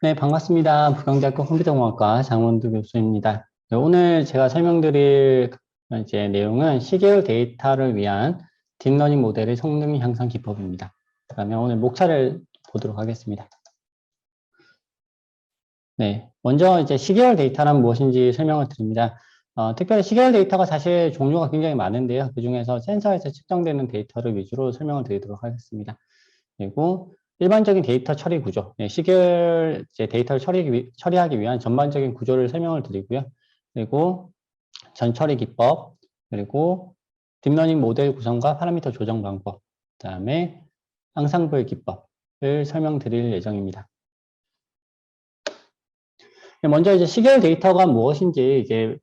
네, 반갑습니다. 부경대학교 컴퓨터공학과 장원두 교수입니다. 네, 오늘 제가 설명드릴 이제 내용은 시계열 데이터를 위한 딥러닝 모델의 성능 향상 기법입니다. 그러면 오늘 목차를 보도록 하겠습니다. 네, 먼저 이제 시계열 데이터란 무엇인지 설명을 드립니다. 특별히 시계열 데이터가 사실 종류가 굉장히 많은데요. 그 중에서 센서에서 측정되는 데이터를 위주로 설명을 드리도록 하겠습니다. 그리고 일반적인 데이터 처리 구조, 시계열 데이터를 처리하기 위한 전반적인 구조를 설명을 드리고요. 그리고 전처리 기법, 그리고 딥러닝 모델 구성과 파라미터 조정 방법, 그다음에 앙상블 기법을 설명드릴 예정입니다. 먼저 이제 시계열 데이터가 무엇인지 이제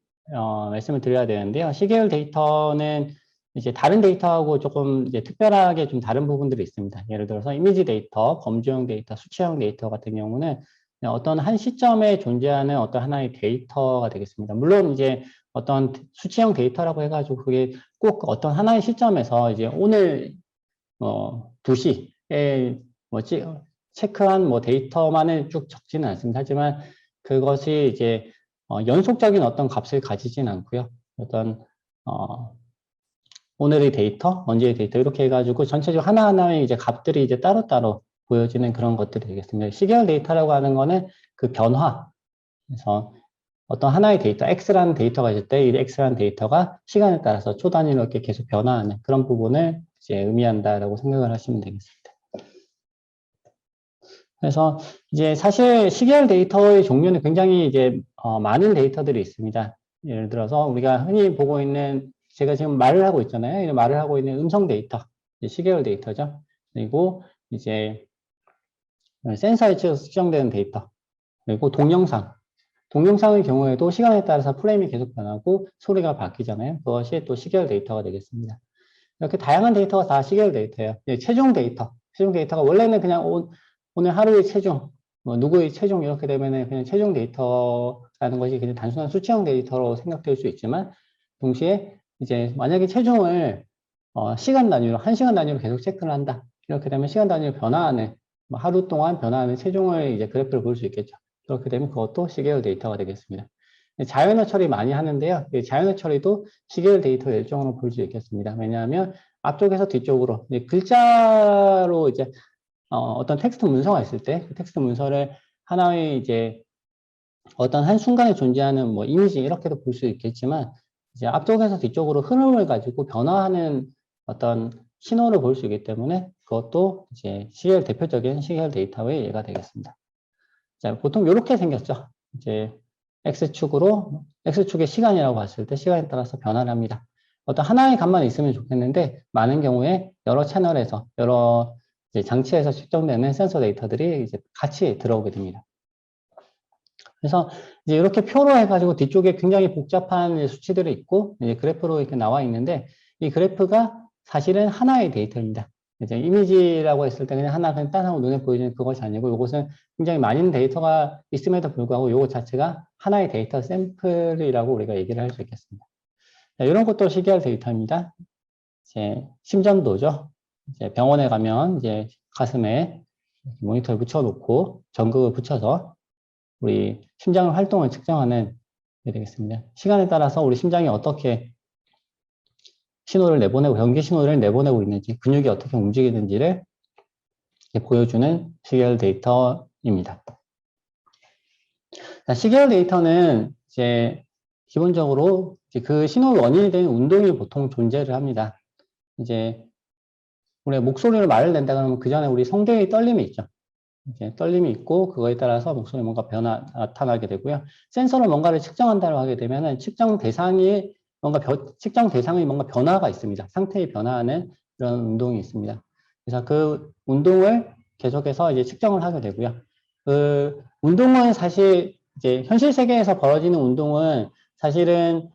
말씀을 드려야 되는데요. 시계열 데이터는 이제 다른 데이터하고 조금 이제 특별하게 좀 다른 부분들이 있습니다. 예를 들어서 이미지 데이터, 범주형 데이터, 수치형 데이터 같은 경우는 어떤 한 시점에 존재하는 어떤 하나의 데이터가 되겠습니다. 물론 이제 어떤 수치형 데이터라고 해가지고 그게 꼭 어떤 하나의 시점에서 이제 오늘 2시에 뭐지 체크한 뭐 데이터만을 쭉 적지는 않습니다. 하지만 그것이 이제 연속적인 어떤 값을 가지진 않고요. 어떤 오늘의 데이터, 언제의 데이터 이렇게 해가지고 전체적으로 하나하나의 이제 값들이 이제 따로따로 보여지는 그런 것들이 되겠습니다. 시계열 데이터라고 하는 거는 그 변화. 그래서 어떤 하나의 데이터, X라는 데이터가 있을 때 이 X라는 데이터가 시간에 따라서 초 단위로 이렇게 계속 변화하는 그런 부분을 이제 의미한다라고 생각을 하시면 되겠습니다. 그래서 이제 사실 시계열 데이터의 종류는 굉장히 이제 많은 데이터들이 있습니다. 예를 들어서 우리가 흔히 보고 있는 제가 지금 말을 하고 있잖아요. 말을 하고 있는 음성 데이터, 시계열 데이터죠. 그리고 이제 센서에 측정되는 데이터, 그리고 동영상. 동영상의 경우에도 시간에 따라서 프레임이 계속 변하고 소리가 바뀌잖아요. 그것이 또 시계열 데이터가 되겠습니다. 이렇게 다양한 데이터가 다 시계열 데이터예요. 최종 데이터. 최종 데이터가 원래는 그냥 오늘 하루의 체중, 뭐 누구의 체중 이렇게 되면은 그냥 최종 데이터라는 것이 그냥 단순한 수치형 데이터로 생각될 수 있지만 동시에 이제 만약에 체중을 시간 단위로, 1시간 단위로 계속 체크를 한다. 이렇게 되면 시간 단위로 변화하는, 뭐 하루 동안 변화하는 체중을 이제 그래프를 볼 수 있겠죠. 그렇게 되면 그것도 시계열 데이터가 되겠습니다. 자연어 처리 많이 하는데요. 자연어 처리도 시계열 데이터 일종으로 볼 수 있겠습니다. 왜냐하면 앞쪽에서 뒤쪽으로 글자로 이제 어떤 텍스트 문서가 있을 때 그 텍스트 문서를 하나의 이제 어떤 한 순간에 존재하는 뭐 이미지 이렇게도 볼 수 있겠지만 이제 앞쪽에서 뒤쪽으로 흐름을 가지고 변화하는 어떤 신호를 볼 수 있기 때문에 그것도 이제 시계열 대표적인 시계열 데이터의 예가 되겠습니다. 자, 보통 이렇게 생겼죠. 이제 X축의 시간이라고 봤을 때 시간에 따라서 변화를 합니다. 어떤 하나의 값만 있으면 좋겠는데 많은 경우에 여러 채널에서 여러 이제 장치에서 측정되는 센서 데이터들이 이제 같이 들어오게 됩니다. 그래서 이제 이렇게 표로 해가지고 뒤쪽에 굉장히 복잡한 수치들이 있고 이제 그래프로 이렇게 나와 있는데 이 그래프가 사실은 하나의 데이터입니다. 이제 이미지라고 했을 때 그냥 하나 그냥 딴 하고 눈에 보이는 그것이 아니고 이것은 굉장히 많은 데이터가 있음에도 불구하고 이것 자체가 하나의 데이터 샘플이라고 우리가 얘기를 할 수 있겠습니다. 자, 이런 것도 시계열 데이터입니다. 이제 심전도죠. 이제 병원에 가면 이제 가슴에 모니터를 붙여놓고 전극을 붙여서 우리 심장 활동을 측정하는 게 되겠습니다. 시간에 따라서 우리 심장이 어떻게 신호를 내보내고 경계 신호를 내보내고 있는지 근육이 어떻게 움직이는지를 보여주는 시계열 데이터입니다. 자, 시계열 데이터는 이제 기본적으로 이제 그 신호 원인이 되는 운동이 보통 존재를 합니다. 이제 우리가 목소리로 말을 낸다 그러면 그 전에 우리 성대의 떨림이 있죠. 이제 떨림이 있고 그거에 따라서 목소리 뭔가 나타나게 되고요. 센서로 뭔가를 측정한다고 하게 되면은 측정 대상이 뭔가 변화가 있습니다. 상태의 변화하는 그런 운동이 있습니다. 그래서 그 운동을 계속해서 이제 측정을 하게 되고요. 그 운동은 사실 이제 현실 세계에서 벌어지는 운동은 사실은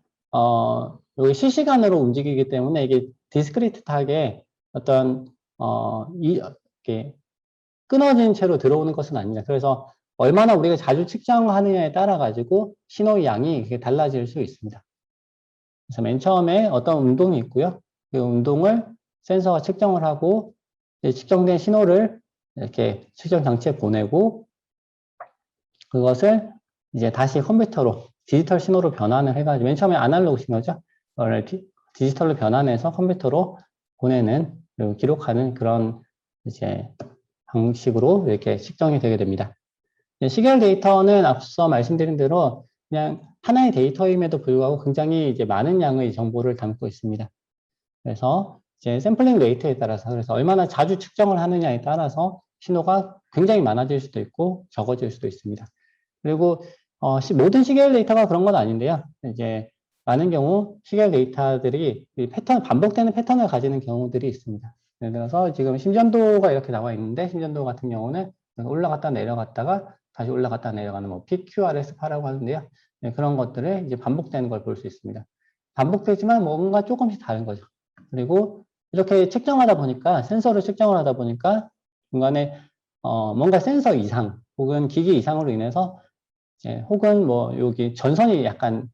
여기 실시간으로 움직이기 때문에 이게 디스크리트하게 어떤 이렇게 끊어진 채로 들어오는 것은 아닙니다. 그래서 얼마나 우리가 자주 측정하느냐에 따라 가지고 신호의 양이 달라질 수 있습니다. 그래서 맨 처음에 어떤 운동이 있고요. 그 운동을 센서가 측정을 하고 측정된 신호를 이렇게 측정 장치에 보내고 그것을 이제 다시 컴퓨터로 디지털 신호로 변환을 해가지고 맨 처음에 아날로그 신호죠. 그걸 디지털로 변환해서 컴퓨터로 보내는 그리고 기록하는 그런 이제 방식으로 이렇게 측정이 되게 됩니다. 시계열 데이터는 앞서 말씀드린 대로 그냥 하나의 데이터임에도 불구하고 굉장히 이제 많은 양의 정보를 담고 있습니다. 그래서 이제 샘플링 레이트에 따라서 그래서 얼마나 자주 측정을 하느냐에 따라서 신호가 굉장히 많아질 수도 있고 적어질 수도 있습니다. 그리고 모든 시계열 데이터가 그런 건 아닌데요. 이제 많은 경우 시계열 데이터들이 반복되는 패턴을 가지는 경우들이 있습니다. 예를 들어서 지금 심전도가 이렇게 나와 있는데 심전도 같은 경우는 올라갔다 내려갔다가 다시 올라갔다 내려가는 뭐 PQRS파라고 하는데요. 네, 그런 것들을 이제 반복되는 걸 볼 수 있습니다. 반복되지만 뭔가 조금씩 다른 거죠. 그리고 이렇게 측정하다 보니까 센서를 측정을 하다 보니까 중간에 뭔가 센서 이상 혹은 기기 이상으로 인해서 혹은 뭐 여기 전선이 약간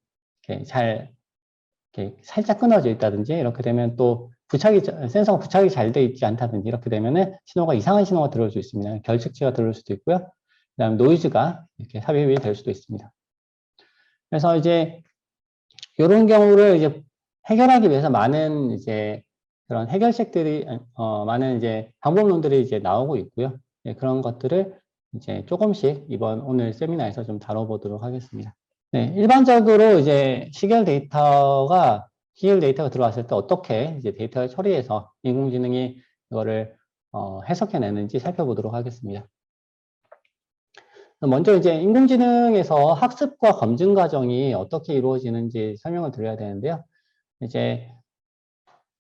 이렇게 살짝 끊어져 있다든지 이렇게 되면 또 센서가 부착이 잘 돼 있지 않다든지 이렇게 되면은 신호가 이상한 신호가 들어올 수 있습니다. 결측치가 들어올 수도 있고요. 그다음 노이즈가 이렇게 삽입이 될 수도 있습니다. 그래서 이제 이런 경우를 이제 해결하기 위해서 많은 이제 그런 해결책들이 많은 이제 방법론들이 이제 나오고 있고요. 그런 것들을 이제 조금씩 오늘 세미나에서 좀 다뤄보도록 하겠습니다. 네, 일반적으로 이제 시계열 데이터가 들어왔을 때 어떻게 이제 데이터를 처리해서 인공지능이 이거를 해석해내는지 살펴보도록 하겠습니다. 먼저 이제 인공지능에서 학습과 검증 과정이 어떻게 이루어지는지 설명을 드려야 되는데요. 이제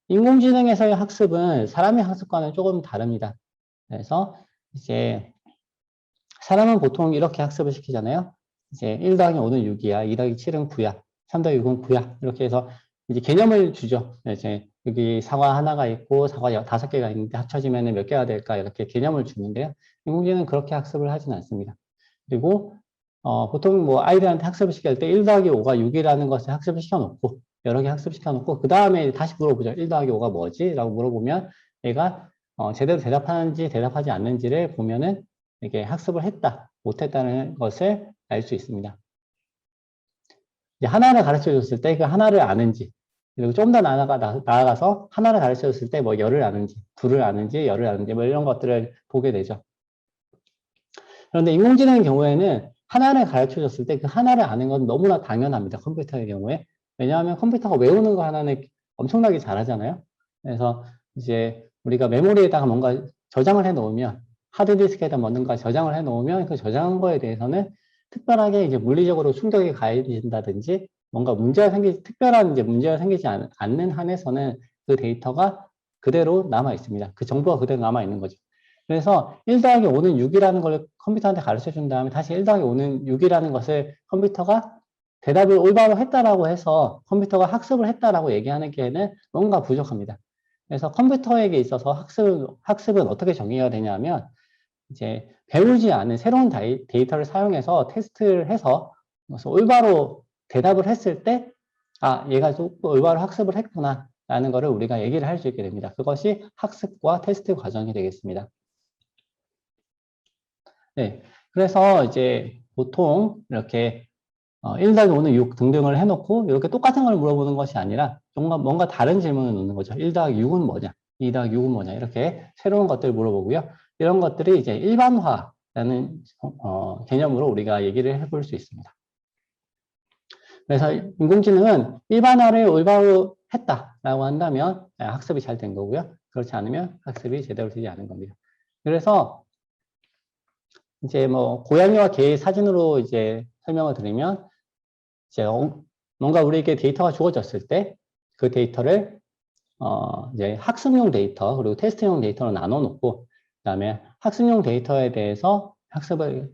인공지능에서의 학습은 사람의 학습과는 조금 다릅니다. 그래서 이제 사람은 보통 이렇게 학습을 시키잖아요. 이제 1 더하기 5는 6이야, 2 더하기 7은 9야, 3 더하기 6은 9야. 이렇게 해서 이제 개념을 주죠. 이제 여기 사과 하나가 있고 사과 5개가 있는데 합쳐지면 몇 개가 될까 이렇게 개념을 주는데요. 인공지능은 그렇게 학습을 하진 않습니다. 그리고 보통 뭐 아이들한테 학습을 시킬 때 1 더하기 5가 6이라는 것을 학습을 시켜놓고 여러 개 학습시켜 놓고 그 다음에 다시 물어보죠. 1 더하기 5가 뭐지? 라고 물어보면 얘가 제대로 대답하는지 대답하지 않는지를 보면은 이게 학습을 했다, 못했다는 것을 알 수 있습니다. 이제 하나를 가르쳐 줬을 때 그 하나를 아는지, 그리고 좀 더 나아가서 하나를 가르쳐 줬을 때 뭐 열을 아는지, 둘을 아는지, 열을 아는지 뭐 이런 것들을 보게 되죠. 그런데 인공지능의 경우에는 하나를 가르쳐 줬을 때 그 하나를 아는 건 너무나 당연합니다. 컴퓨터의 경우에. 왜냐하면 컴퓨터가 외우는 거 하나는 엄청나게 잘하잖아요. 그래서 이제 우리가 메모리에다가 뭔가 저장을 해 놓으면, 하드디스크에다 뭔가 저장을 해 놓으면 그 저장한 거에 대해서는 특별하게 이제 물리적으로 충격이 가해진다든지 뭔가 특별한 이제 문제가 생기지 않는 한에서는 그 데이터가 그대로 남아 있습니다. 그 정보가 그대로 남아 있는 거죠. 그래서 1 더하기 5는 6이라는 걸 컴퓨터한테 가르쳐 준 다음에 다시 1 더하기 5는 6이라는 것을 컴퓨터가 대답을 올바로 했다라고 해서 컴퓨터가 학습을 했다라고 얘기하는 게는 뭔가 부족합니다. 그래서 컴퓨터에게 있어서 학습은 어떻게 정의가 되냐면 이제 배우지 않은 새로운 데이터를 사용해서 테스트를 해서 그래서 올바로 대답을 했을 때 얘가 올바로 학습을 했구나 라는 거를 우리가 얘기를 할 수 있게 됩니다. 그것이 학습과 테스트 과정이 되겠습니다. 네, 그래서 이제 보통 이렇게 1 더하기 5는 6 등등을 해놓고 이렇게 똑같은 걸 물어보는 것이 아니라 뭔가 다른 질문을 놓는 거죠. 1 더하기 6은 뭐냐? 2 더하기 6은 뭐냐? 이렇게 새로운 것들을 물어보고요. 이런 것들이 이제 일반화라는 개념으로 우리가 얘기를 해볼 수 있습니다. 그래서 인공지능은 일반화를 올바로 했다라고 한다면 학습이 잘 된 거고요. 그렇지 않으면 학습이 제대로 되지 않은 겁니다. 그래서 이제 뭐 고양이와 개의 사진으로 이제 설명을 드리면 이제 뭔가 우리에게 데이터가 주어졌을 때 그 데이터를 이제 학습용 데이터 그리고 테스트용 데이터로 나눠 놓고 그다음에 학습용 데이터에 대해서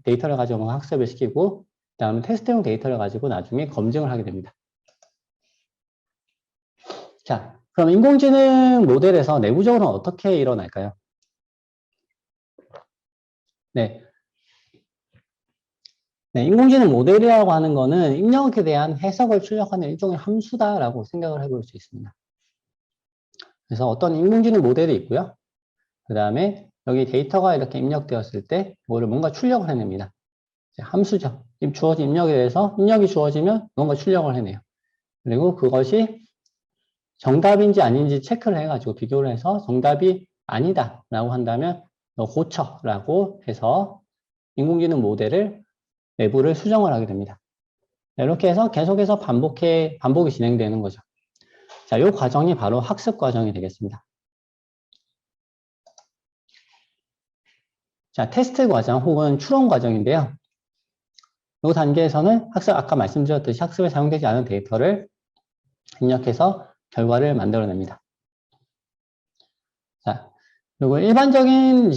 데이터를 가지고 학습을 시키고 그다음에 테스트용 데이터를 가지고 나중에 검증을 하게 됩니다. 자, 그럼 인공지능 모델에서 내부적으로 어떻게 일어날까요? 네. 네, 인공지능 모델이라고 하는 거는 입력에 대한 해석을 출력하는 일종의 함수다라고 생각을 해볼 수 있습니다. 그래서 어떤 인공지능 모델이 있고요. 그 다음에 여기 데이터가 이렇게 입력되었을 때 뭔가 출력을 해냅니다. 함수죠. 주어진 입력에 대해서 입력이 주어지면 뭔가 출력을 해내요. 그리고 그것이 정답인지 아닌지 체크를 해가지고 비교를 해서 정답이 아니다 라고 한다면 너 고쳐 라고 해서 인공지능 모델을 내부를 수정을 하게 됩니다. 이렇게 해서 계속해서 반복이 진행되는 거죠. 자, 이 과정이 바로 학습 과정이 되겠습니다. 자, 테스트 과정 혹은 추론 과정인데요. 이 단계에서는 아까 말씀드렸듯이 학습에 사용되지 않은 데이터를 입력해서 결과를 만들어냅니다. 자, 그리고 일반적으로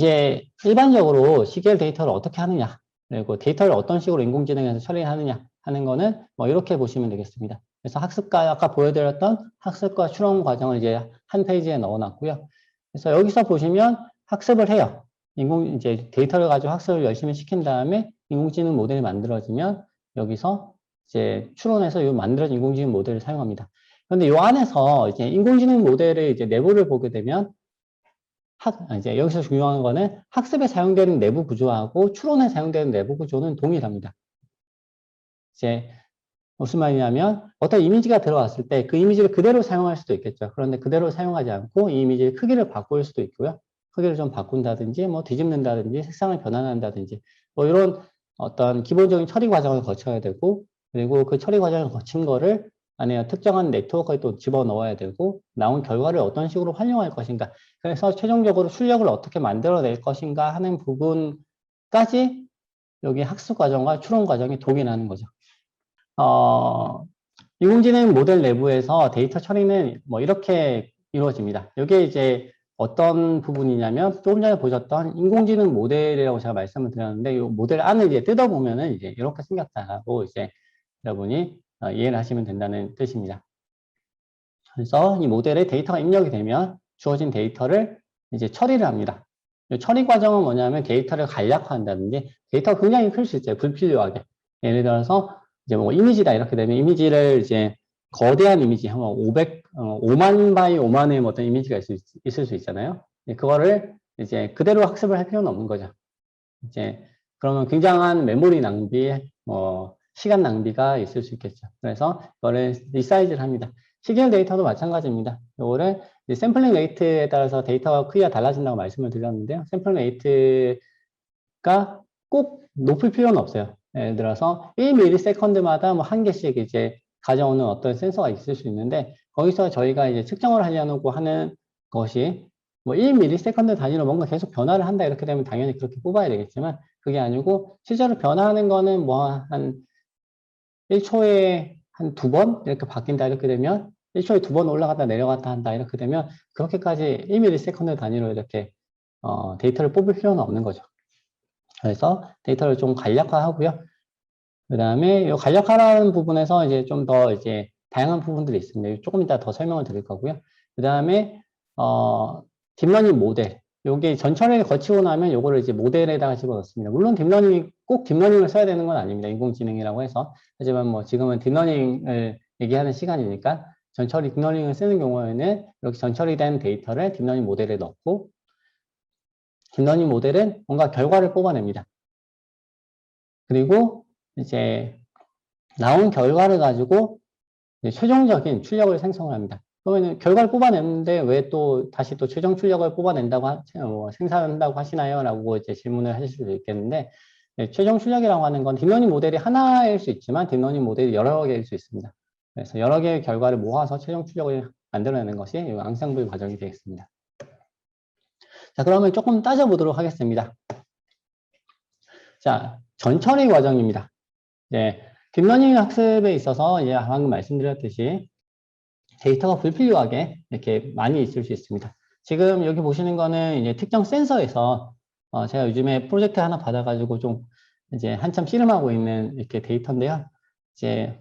CQL 데이터를 어떻게 하느냐, 그리고 데이터를 어떤 식으로 인공지능에서 처리하느냐 하는 거는 뭐 이렇게 보시면 되겠습니다. 그래서 아까 보여드렸던 학습과 추론 과정을 이제 한 페이지에 넣어놨고요. 그래서 여기서 보시면 학습을 해요. 이제 데이터를 가지고 학습을 열심히 시킨 다음에 인공지능 모델이 만들어지면 여기서 이제 추론해서 이 만들어진 인공지능 모델을 사용합니다. 그런데 이 안에서 이제 인공지능 모델의 이제 내부를 보게 되면 이제 여기서 중요한 거는 학습에 사용되는 내부 구조하고 추론에 사용되는 내부 구조는 동일합니다. 이제 무슨 말이냐면 어떤 이미지가 들어왔을 때 그 이미지를 그대로 사용할 수도 있겠죠. 그런데 그대로 사용하지 않고 이 이미지의 크기를 바꿀 수도 있고요. 크기를 좀 바꾼다든지 뭐 뒤집는다든지 색상을 변환한다든지 뭐 이런 어떤 기본적인 처리 과정을 거쳐야 되고, 그리고 그 처리 과정을 거친 거를 안에 특정한 네트워크에 또 집어넣어야 되고, 나온 결과를 어떤 식으로 활용할 것인가, 그래서 최종적으로 출력을 어떻게 만들어낼 것인가 하는 부분까지 여기 학습 과정과 추론 과정이 동일하는 거죠. 인공지능 모델 내부에서 데이터 처리는 뭐 이렇게 이루어집니다. 이게 이제 어떤 부분이냐면 조금 전에 보셨던 인공지능 모델이라고 제가 말씀을 드렸는데, 이 모델 안을 이제 뜯어보면은 이제 이렇게 생겼다고 이제 여러분이 이해를 하시면 된다는 뜻입니다. 그래서 이 모델에 데이터가 입력이 되면 주어진 데이터를 이제 처리를 합니다. 처리 과정은 뭐냐면 데이터를 간략화한다든지, 데이터가 굉장히 클 수 있어요. 불필요하게. 예를 들어서 이제 뭐 이미지다 이렇게 되면 이미지를 이제 거대한 이미지, 한 5만 바이 5만의 어떤 이미지가 있을 수 있잖아요. 그거를 이제 그대로 학습을 할 필요는 없는 거죠. 이제 그러면 굉장한 메모리 낭비, 시간 낭비가 있을 수 있겠죠. 그래서 이거를 리사이즈를 합니다. 시계열 데이터도 마찬가지입니다. 이거를 샘플링 레이트에 따라서 데이터가 크기가 달라진다고 말씀을 드렸는데요. 샘플링 레이트가 꼭 높을 필요는 없어요. 예를 들어서 1ms마다 뭐 한 개씩 이제 가져오는 어떤 센서가 있을 수 있는데, 거기서 저희가 이제 측정을 하려고 하는 것이 뭐 1ms 단위로 뭔가 계속 변화를 한다 이렇게 되면 당연히 그렇게 뽑아야 되겠지만, 그게 아니고 실제로 변화하는 거는 뭐 한 1초에 한 2번 이렇게 바뀐다 이렇게 되면, 1초에 2번 올라갔다 내려갔다 한다 이렇게 되면 그렇게까지 1ms 단위로 이렇게 데이터를 뽑을 필요는 없는 거죠. 그래서 데이터를 좀 간략화하고요. 그 다음에 이 간략화라는 부분에서 이제 좀 더 이제 다양한 부분들이 있습니다. 조금 이따 더 설명을 드릴 거고요. 그 다음에 딥러닝 모델. 요게 전처리를 거치고 나면 요거를 이제 모델에다가 집어넣습니다. 물론 꼭 딥러닝을 써야 되는 건 아닙니다. 인공지능이라고 해서. 하지만 뭐 지금은 딥러닝을 얘기하는 시간이니까 전처리 딥러닝을 쓰는 경우에는 이렇게 전처리된 데이터를 딥러닝 모델에 넣고, 딥러닝 모델은 뭔가 결과를 뽑아냅니다. 그리고 이제 나온 결과를 가지고 최종적인 출력을 생성을 합니다. 그러면 결과를 뽑아냈는데 왜 또 다시 또 최종 출력을 뽑아낸다고 생산한다고 하시나요? 라고 이제 질문을 하실 수도 있겠는데, 최종 출력이라고 하는 건 딥러닝 모델이 하나일 수 있지만 딥러닝 모델이 여러 개일 수 있습니다. 그래서 여러 개의 결과를 모아서 최종 출력을 만들어내는 것이 이 앙상블 과정이 되겠습니다. 자, 그러면 조금 따져보도록 하겠습니다. 자, 전처리 과정입니다. 딥러닝 학습에 있어서 이제 방금 말씀드렸듯이 데이터가 불필요하게 이렇게 많이 있을 수 있습니다. 지금 여기 보시는 거는 이제 특정 센서에서 제가 요즘에 프로젝트 하나 받아가지고 좀 이제 한참 씨름하고 있는 이렇게 데이터인데요. 이제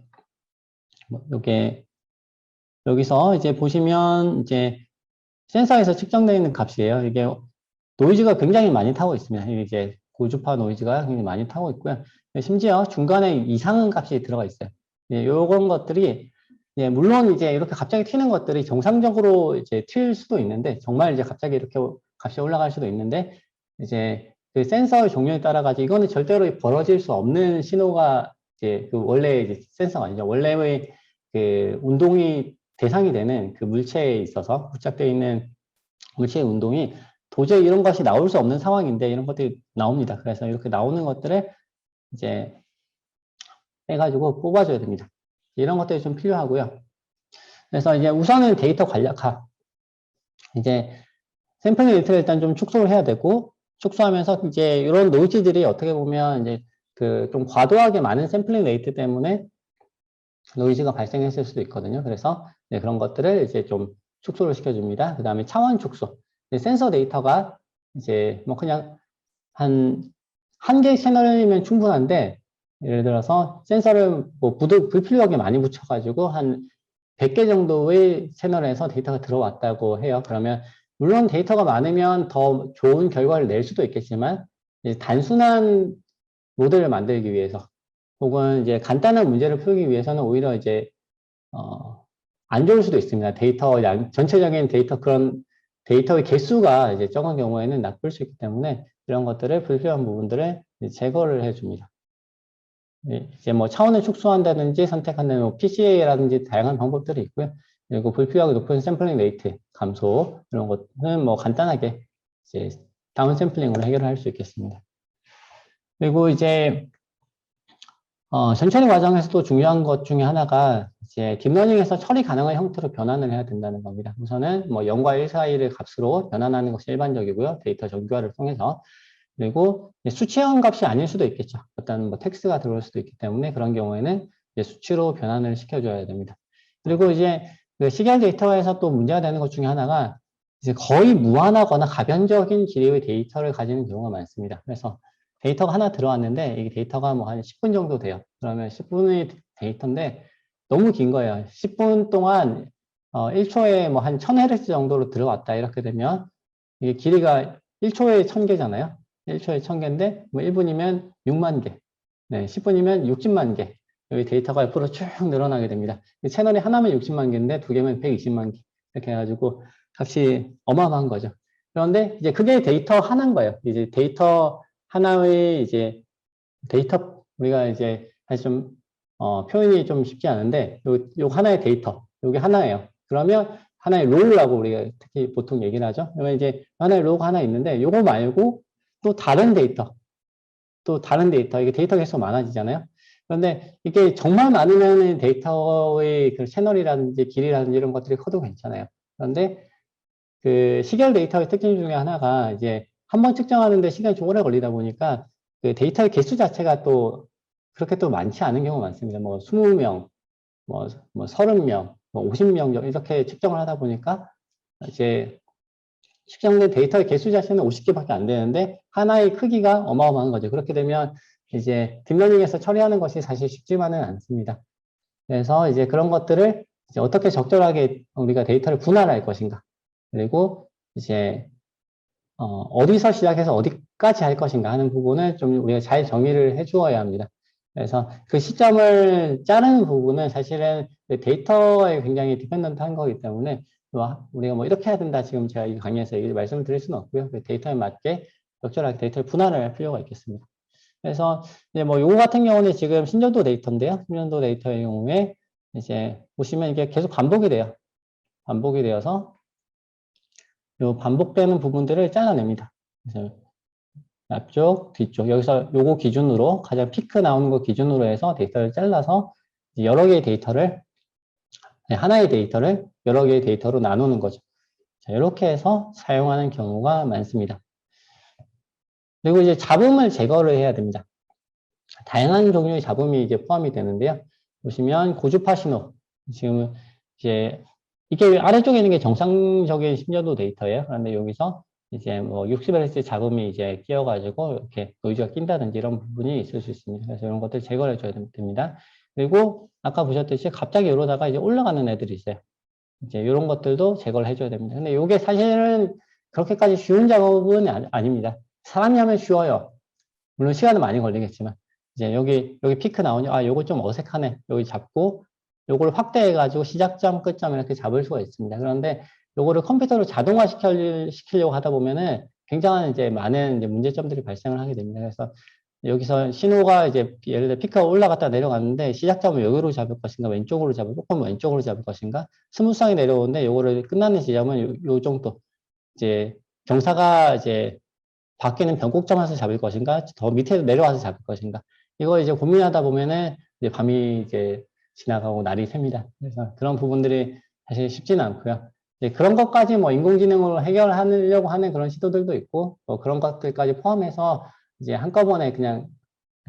여기서 이제 보시면 이제 센서에서 측정되어 있는 값이에요. 이게 노이즈가 굉장히 많이 타고 있습니다. 이제 고주파 노이즈가 굉장히 많이 타고 있고요. 심지어 중간에 이상한 값이 들어가 있어요. 요런 것들이 물론 이제 이렇게 갑자기 튀는 것들이 정상적으로 이제 튈 수도 있는데, 정말 이제 갑자기 이렇게 값이 올라갈 수도 있는데, 이제 그 센서의 종류에 따라 가지고 이거는 절대로 벌어질 수 없는 신호가 이제 그 원래 이제 센서가 아니죠. 원래의 그 운동이 대상이 되는 그 물체에 있어서 부착되어 있는 물체의 운동이 도저히 이런 것이 나올 수 없는 상황인데 이런 것들이 나옵니다. 그래서 이렇게 나오는 것들을 이제 해가지고 뽑아줘야 됩니다. 이런 것들이 좀 필요하고요. 그래서 이제 우선은 데이터 간략화. 이제 샘플링 데이터를 일단 좀 축소를 해야 되고, 축소하면서 이제 이런 노이즈들이 어떻게 보면 이제 그 좀 과도하게 많은 샘플링 레이트 때문에 노이즈가 발생했을 수도 있거든요. 그래서 그런 것들을 이제 좀 축소를 시켜줍니다. 그 다음에 차원 축소. 센서 데이터가 이제 뭐 그냥 한 개 채널이면 충분한데, 예를 들어서 센서를 뭐 불필요하게 많이 붙여가지고 한 100개 정도의 채널에서 데이터가 들어왔다고 해요. 그러면 물론 데이터가 많으면 더 좋은 결과를 낼 수도 있겠지만 단순한 모델을 만들기 위해서 혹은 이제 간단한 문제를 풀기 위해서는 오히려 이제 안 좋을 수도 있습니다. 데이터 전체적인 데이터 그런 데이터의 개수가 이제 적은 경우에는 나쁠 수 있기 때문에 이런 것들을 불필요한 부분들을 제거를 해줍니다. 이제 뭐 차원을 축소한다든지 선택한다는 뭐 PCA라든지 다양한 방법들이 있고요. 그리고 불필요하게 높은 샘플링 레이트 감소 이런 것은 뭐 간단하게 이제 다운 샘플링으로 해결할 수 있겠습니다. 그리고 이제 전처리 과정에서도 중요한 것 중에 하나가 이제 딥러닝에서 처리 가능한 형태로 변환을 해야 된다는 겁니다. 우선은 뭐 0과 1 사이를 값으로 변환하는 것이 일반적이고요. 데이터 정교화를 통해서. 그리고 수치형 값이 아닐 수도 있겠죠. 어떤 뭐 텍스트가 들어올 수도 있기 때문에 그런 경우에는 이제 수치로 변환을 시켜줘야 됩니다. 그리고 이제 그 시계열 데이터에서 또 문제가 되는 것 중에 하나가 이제 거의 무한하거나 가변적인 길이의 데이터를 가지는 경우가 많습니다. 그래서 데이터가 하나 들어왔는데 이 데이터가 뭐 한 10분 정도 돼요. 그러면 10분의 데이터인데 너무 긴 거예요. 10분 동안 1초에 뭐 한 1000Hz 정도로 들어왔다 이렇게 되면 이게 길이가 1초에 1000개잖아요. 1초에 1000개인데 뭐 1분이면 6만 개, 네, 10분이면 60만 개. 여기 데이터가 옆으로 쭉 늘어나게 됩니다. 채널이 하나면 60만 개인데 두 개면 120만 개. 이렇게 해가지고 값이 어마어마한 거죠. 그런데 이제 그게 데이터 하나인 거예요. 이제 데이터 하나의 이제 데이터 우리가 이제 사실 좀 표현이 좀 쉽지 않은데 요 하나의 데이터 요게 하나예요. 그러면 하나의 롤라고 우리가 특히 보통 얘기를 하죠. 그러면 이제 하나의 롤가 하나 있는데 요거 말고 또 다른 데이터 이게 데이터 개수가 많아지잖아요. 그런데 이게 정말 많으면 데이터의 그 채널이라든지 길이라든지 이런 것들이 커도 괜찮아요. 그런데 그 시계열 데이터의 특징 중에 하나가 이제 한번 측정하는데 시간이 좀 오래 걸리다 보니까 그 데이터의 개수 자체가 또 그렇게 또 많지 않은 경우가 많습니다. 뭐 20명, 뭐 30명, 뭐 50명 이렇게 측정을 하다 보니까 이제 측정된 데이터의 개수 자체는 50개밖에 안 되는데 하나의 크기가 어마어마한 거죠. 그렇게 되면 이제 딥러닝에서 처리하는 것이 사실 쉽지만은 않습니다. 그래서 이제 그런 것들을 이제 어떻게 적절하게 우리가 데이터를 분할할 것인가. 그리고 이제 어디서 시작해서 어디까지 할 것인가 하는 부분을 좀 우리가 잘 정의를 해 주어야 합니다. 그래서 그 시점을 자르는 부분은 사실은 데이터에 굉장히 디펜던트한 거기 때문에 우리가 뭐 이렇게 해야 된다 지금 제가 이 강의에서 얘기를 말씀을 드릴 수는 없고요. 그 데이터에 맞게 적절하게 데이터를 분할을 할 필요가 있겠습니다. 그래서 이제 뭐 요거 같은 경우는 지금 신전도 데이터인데요. 신전도 데이터의 경우에 이제 보시면 이게 계속 반복이 돼요. 반복이 되어서 요 반복되는 부분들을 잘라냅니다. 그래서 앞쪽, 뒤쪽 여기서 요거 기준으로 가장 피크 나오는 거 기준으로 해서 데이터를 잘라서 여러 개의 데이터를 하나의 데이터를 여러 개의 데이터로 나누는 거죠. 자, 이렇게 해서 사용하는 경우가 많습니다. 그리고 이제 잡음을 제거를 해야 됩니다. 다양한 종류의 잡음이 이제 포함이 되는데요. 보시면 고주파 신호 지금 이제 이게 아래쪽에 있는 게 정상적인 심전도 데이터예요. 그런데 여기서 이제 뭐 60Hz 잡음이 이제 끼어가지고 이렇게 노이즈가 낀다든지 이런 부분이 있을 수 있습니다. 그래서 이런 것들 제거를 해줘야 됩니다. 그리고 아까 보셨듯이 갑자기 이러다가 이제 올라가는 애들이 있어요. 이제 이런 것들도 제거를 해줘야 됩니다. 근데 이게 사실은 그렇게까지 쉬운 작업은 아닙니다. 사람이 하면 쉬워요. 물론 시간은 많이 걸리겠지만. 이제 여기 피크 나오니, 요거 좀 어색하네. 여기 잡고, 요걸 확대해가지고 시작점, 끝점 이렇게 잡을 수가 있습니다. 그런데 요거를 컴퓨터로 자동화 시키려고 하다 보면은 굉장한 이제 많은 이제 문제점들이 발생을 하게 됩니다. 그래서 여기서 신호가 이제 예를 들어 피크가 올라갔다 내려갔는데 시작점을 여기로 잡을 것인가 왼쪽으로 잡을 조금 왼쪽으로 잡을 것인가 스무스하게 내려오는데 요거를 끝나는 지점은 요 정도 이제 경사가 이제 바뀌는 변곡점에서 잡을 것인가 더 밑에서 내려와서 잡을 것인가 이거 이제 고민하다 보면은 이제 밤이 이제 지나가고 날이 셉니다. 그래서 그런 부분들이 사실 쉽지는 않고요. 이제 그런 것까지 뭐 인공지능으로 해결하려고 하는 그런 시도들도 있고 뭐 그런 것들까지 포함해서 이제 한꺼번에 그냥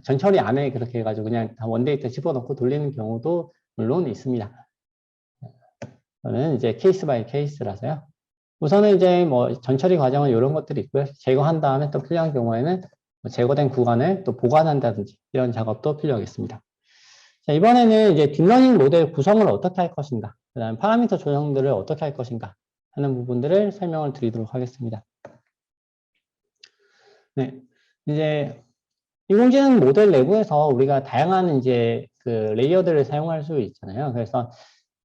전처리 안에 그렇게 해가지고 그냥 다 원데이터 집어넣고 돌리는 경우도 물론 있습니다. 저는 이제 케이스 바이 케이스라서요. 우선은 이제 뭐 전처리 과정은 이런 것들이 있고요. 제거한 다음에 또 필요한 경우에는 뭐 제거된 구간을 또 보관한다든지 이런 작업도 필요하겠습니다. 자, 이번에는 이제 딥러닝 모델 구성을 어떻게 할 것인가, 그 다음에 파라미터 조정들을 어떻게 할 것인가 하는 부분들을 설명을 드리도록 하겠습니다. 네, 이제 인공지능 모델 내부에서 우리가 다양한 이제 그 레이어들을 사용할 수 있잖아요. 그래서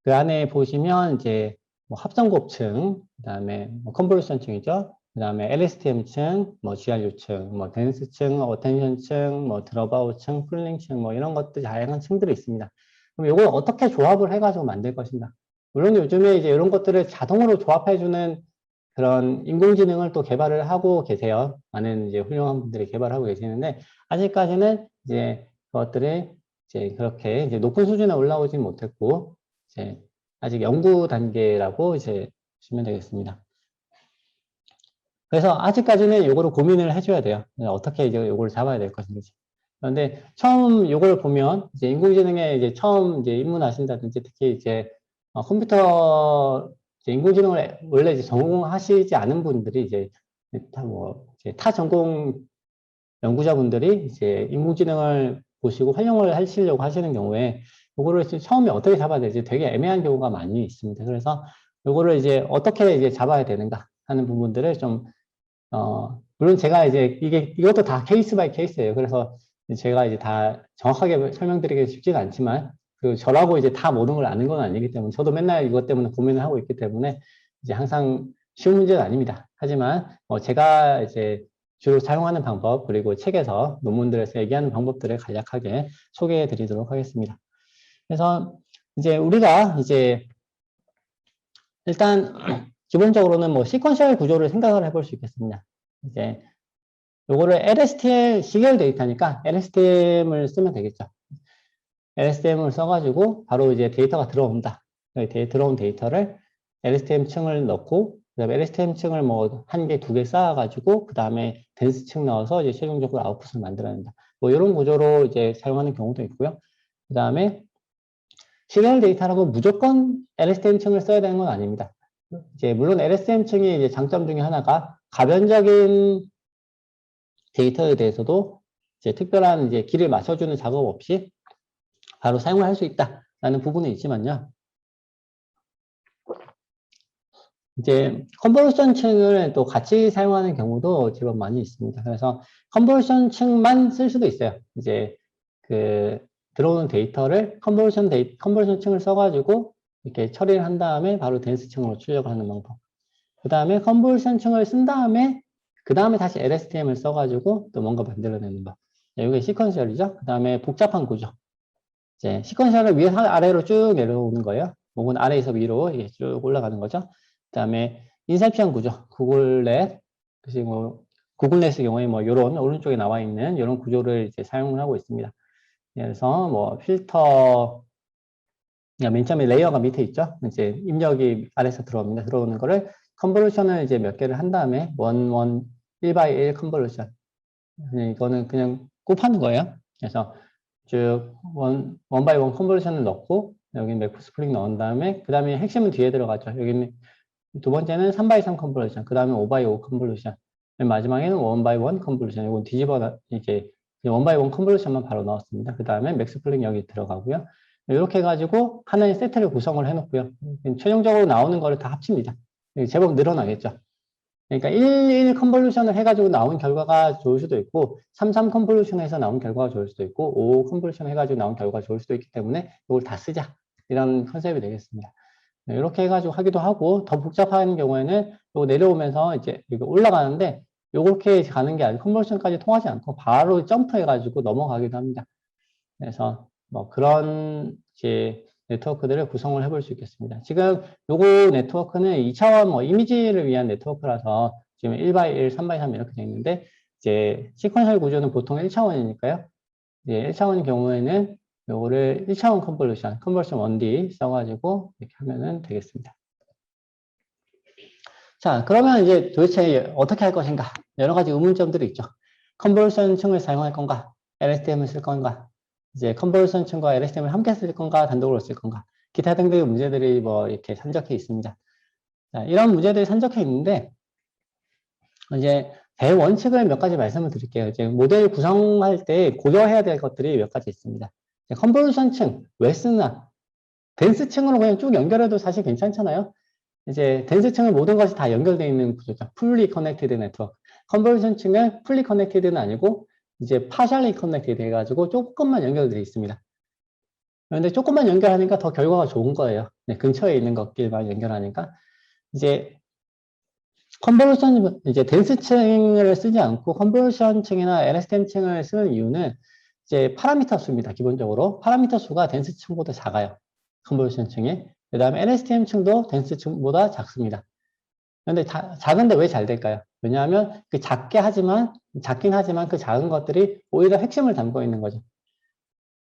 그 안에 보시면 이제 뭐 합성 곱층, 그다음에 뭐 컨볼루션층이죠. 그다음에 LSTM층, 뭐 GRU층, 뭐 덴스층, 어텐션층, 뭐 드롭아웃층, 쿨링층, 뭐 이런 것들 다양한 층들이 있습니다. 그럼 이걸 어떻게 조합을 해가지고 만들 것인가? 물론 요즘에 이제 이런 것들을 자동으로 조합해주는 그런 인공지능을 또 개발을 하고 계세요. 많은 이제 훌륭한 분들이 개발하고 계시는데 아직까지는 이제 그것들이 이제 그렇게 이제 높은 수준에 올라오진 못했고 이제 아직 연구 단계라고 이제 보시면 되겠습니다. 그래서 아직까지는 요거를 고민을 해줘야 돼요. 어떻게 이제 요거를 잡아야 될 것인지. 그런데 처음 요걸 보면 이제 인공지능에 이제 처음 이제 입문하신다든지 특히 이제 컴퓨터 이제 인공지능을 원래 이제 전공하시지 않은 분들이 이제 타 전공 연구자분들이 이제 인공지능을 보시고 활용을 하시려고 하시는 경우에 요거를 처음에 어떻게 잡아야 될지 되게 애매한 경우가 많이 있습니다. 그래서 요거를 이제 어떻게 이제 잡아야 되는가 하는 부분들을 좀 물론 제가 이제 이것도 다 케이스 바이 케이스예요. 그래서 제가 이제 다 정확하게 설명드리기 쉽지가 않지만, 저라고 이제 다 모든 걸 아는 건 아니기 때문에, 저도 맨날 이것 때문에 고민을 하고 있기 때문에, 이제 항상 쉬운 문제는 아닙니다. 하지만, 제가 이제 주로 사용하는 방법, 그리고 책에서 논문들에서 얘기하는 방법들을 간략하게 소개해 드리도록 하겠습니다. 그래서 이제 우리가 이제 일단 기본적으로는 뭐 시퀀셜 구조를 생각을 해볼 수 있겠습니다. 이제 요거를 LSTM 시계열 데이터니까 LSTM을 쓰면 되겠죠. LSTM을 써가지고 바로 이제 데이터가 들어온다. 들어온 데이터를 LSTM층을 넣고 그다음에 LSTM층을 뭐 한 개, 두 개 쌓아가지고 그 다음에 덴스층 넣어서 이제 최종적으로 아웃풋을 만들어낸다. 뭐 이런 구조로 이제 사용하는 경우도 있고요. 그 다음에 시계열 데이터라고 무조건 LSTM층을 써야 되는 건 아닙니다. 이제 물론 LSTM층의 이제 장점 중에 하나가 가변적인 데이터에 대해서도 이제 특별한 이제 길을 맞춰주는 작업 없이 바로 사용을 할 수 있다라는 부분은 있지만요. 이제 컨볼루션층을 또 같이 사용하는 경우도 제법 많이 있습니다. 그래서 컨볼루션층만 쓸 수도 있어요. 이제 그 들어오는 데이터를 컨볼루션층을 써가지고 이렇게 처리를 한 다음에 바로 덴스층으로 출력을 하는 방법. 그 다음에 컨볼루션층을 쓴 다음에 그 다음에 다시 LSTM을 써가지고 또 뭔가 만들어내는 거. 이게 시퀀셜이죠. 그 다음에 복잡한 구조. 이제 시퀀셜을 위에서 아래로 쭉 내려오는 거예요. 혹은 아래에서 위로 이게 쭉 올라가는 거죠. 그 다음에 인셉션 구조. 구글넷. 그리고 구글넷의 경우에 뭐 이런 오른쪽에 나와 있는 이런 구조를 이제 사용을 하고 있습니다. 그래서 뭐 필터 맨 처음에 레이어가 밑에 있죠. 이제 입력이 아래에서 들어옵니다. 들어오는 거를 컨볼루션을 이제 몇 개를 한 다음에 1 by 1 컨볼루션. 이거는 그냥 곱하는 거예요. 그래서 쭉 원 바이 원 컨볼루션을 넣고 여기 맥프 스프링 넣은 다음에 그 다음에 핵심은 뒤에 들어가죠. 여기는 두 번째는 3 바이 3 컨볼루션, 그 다음에 5 바이 5 컨볼루션, 마지막에는 1 바이 1 컨볼루션. 이건 뒤집어 이제 1 바이 1 컨볼루션만 바로 넣었습니다. 그 다음에 맥스 스프링 여기 들어가고요. 이렇게 해가지고 하나의 세트를 구성을 해놓고요. 최종적으로 나오는 거를 다 합칩니다. 제법 늘어나겠죠. 그러니까 1 컨볼루션을 해가지고 나온 결과가 좋을 수도 있고 3 컨볼루션에서 나온 결과가 좋을 수도 있고 5 컨볼루션 해가지고 나온 결과가 좋을 수도 있기 때문에 이걸 다 쓰자. 이런 컨셉이 되겠습니다. 이렇게 해가지고 하기도 하고 더 복잡한 경우에는 이거 내려오면서 이제 이거 올라가는데 요렇게 가는 게 아니고 컨버전까지 통하지 않고 바로 점프해가지고 넘어가기도 합니다. 그래서 뭐 그런 이제 네트워크들을 구성을 해볼 수 있겠습니다. 지금 요거 네트워크는 2차원 뭐 이미지를 위한 네트워크라서 지금 1x1, 3x3 이렇게 되어 있는데 이제 시퀀셜 구조는 보통 1차원이니까요. 이제 1차원인 경우에는 요거를 1차원 컨볼루션, 컨버전 1D 써가지고 이렇게 하면은 되겠습니다. 자, 그러면 이제 도대체 어떻게 할 것인가? 여러 가지 의문점들이 있죠. 컨볼루션 층을 사용할 건가? LSTM을 쓸 건가? 이제 컨볼루션 층과 LSTM을 함께 쓸 건가? 단독으로 쓸 건가? 기타 등등의 문제들이 뭐 이렇게 산적해 있습니다. 자, 이런 문제들이 산적해 있는데, 이제 대원칙을 몇 가지 말씀을 드릴게요. 이제 모델 구성할 때 고려해야 될 것들이 몇 가지 있습니다. 컨볼루션 층, 왜 쓰나? 덴스 층으로 그냥 쭉 연결해도 사실 괜찮잖아요. 이제 덴스층은 모든 것이 다 연결되어 있는 구조죠. 풀리 커넥티드 네트워크. 컨버전 층은 풀리 커넥티드는 아니고 이제 파셜리 커넥티드 해가지고 조금만 연결되어 있습니다. 그런데 조금만 연결하니까 더 결과가 좋은 거예요. 네, 근처에 있는 것끼리만 연결하니까 이제 컨버전 이제 덴스층을 쓰지 않고 컨버전 층이나 LSTM 층을 쓰는 이유는 이제 파라미터 수입니다. 기본적으로 파라미터 수가 덴스층보다 작아요. 컨버전 층이. 그 다음에 LSTM 층도 덴스 층보다 작습니다. 그런데 작은데 왜 잘 될까요? 왜냐하면 그 작긴 하지만 그 작은 것들이 오히려 핵심을 담고 있는 거죠.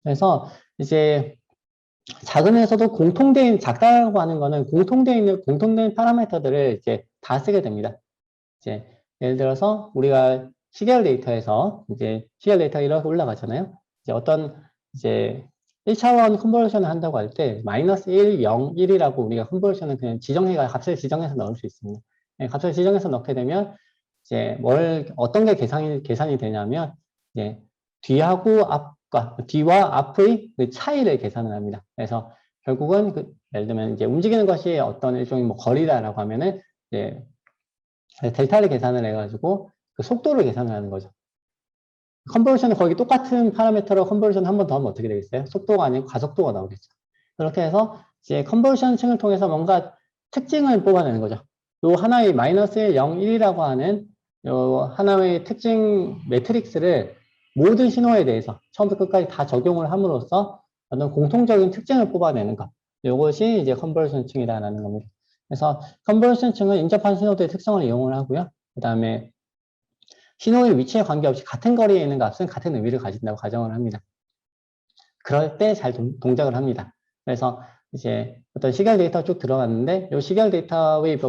그래서 이제 작으면서도 작다라고 하는 거는 공통된 파라미터들을 이제 다 쓰게 됩니다. 이제 예를 들어서 우리가 시계열 데이터에서 이제 시계열 데이터가 이렇게 올라가잖아요. 이제 어떤 이제 1차원 컨버전을 한다고 할 때 마이너스 1, 0, 1이라고 우리가 컨버전을 그냥 값을 지정해서 넣을 수 있습니다. 값을 지정해서 넣게 되면 이제 어떤 게 계산이 되냐면 이제 뒤와 앞의 그 차이를 계산을 합니다. 그래서 결국은 예를 들면 이제 움직이는 것이 어떤 일종의 뭐 거리다라고 하면은 이제 델타를 계산을 해가지고 그 속도를 계산을 하는 거죠. 컨버전은 거기 똑같은 파라미터로 컨버전 한 번 더 하면 어떻게 되겠어요? 속도가 아니고 가속도가 나오겠죠. 그렇게 해서 이제 컨버전 층을 통해서 뭔가 특징을 뽑아내는 거죠. 요 하나의 마이너스 1, 0, 1이라고 하는 요 하나의 특징 매트릭스를 모든 신호에 대해서 처음부터 끝까지 다 적용을 함으로써 어떤 공통적인 특징을 뽑아내는 것. 이것이 이제 컨버전 층이라는 겁니다. 그래서 컨버전 층은 인접한 신호들의 특성을 이용을 하고요. 그 다음에 신호의 위치에 관계없이 같은 거리에 있는 값은 같은 의미를 가진다고 가정을 합니다. 그럴 때 잘 동작을 합니다. 그래서 이제 어떤 시계열 데이터 쭉 들어갔는데 이 시계열 데이터의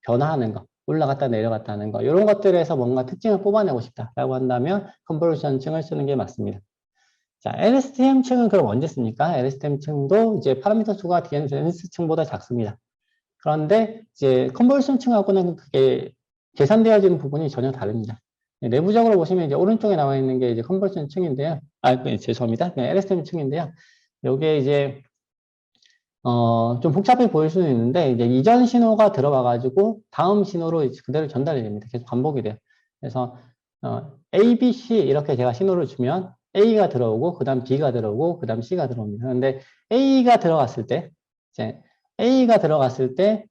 변화하는 거, 올라갔다 내려갔다 하는 거 이런 것들에서 뭔가 특징을 뽑아내고 싶다라고 한다면 컨버전 층을 쓰는 게 맞습니다. 자, LSTM 층은 그럼 언제 씁니까? LSTM 층도 이제 파라미터 수가 DNS 층보다 작습니다. 그런데 이제 컨버전 층하고는 그게 계산되어지는 부분이 전혀 다릅니다. 내부적으로 보시면 이제 오른쪽에 나와 있는 게 이제 컨버전 층인데요. 죄송합니다. LSTM 층인데요. 요게 이제 좀 복잡해 보일 수는 있는데 이제 이전 신호가 들어와가지고 다음 신호로 그대로 전달이 됩니다. 계속 반복이 돼요. 그래서 A, B, C 이렇게 제가 신호를 주면 A가 들어오고 그다음 B가 들어오고 그다음 C가 들어옵니다. 그런데 A가 들어갔을 때 이제 A가 들어갔을 때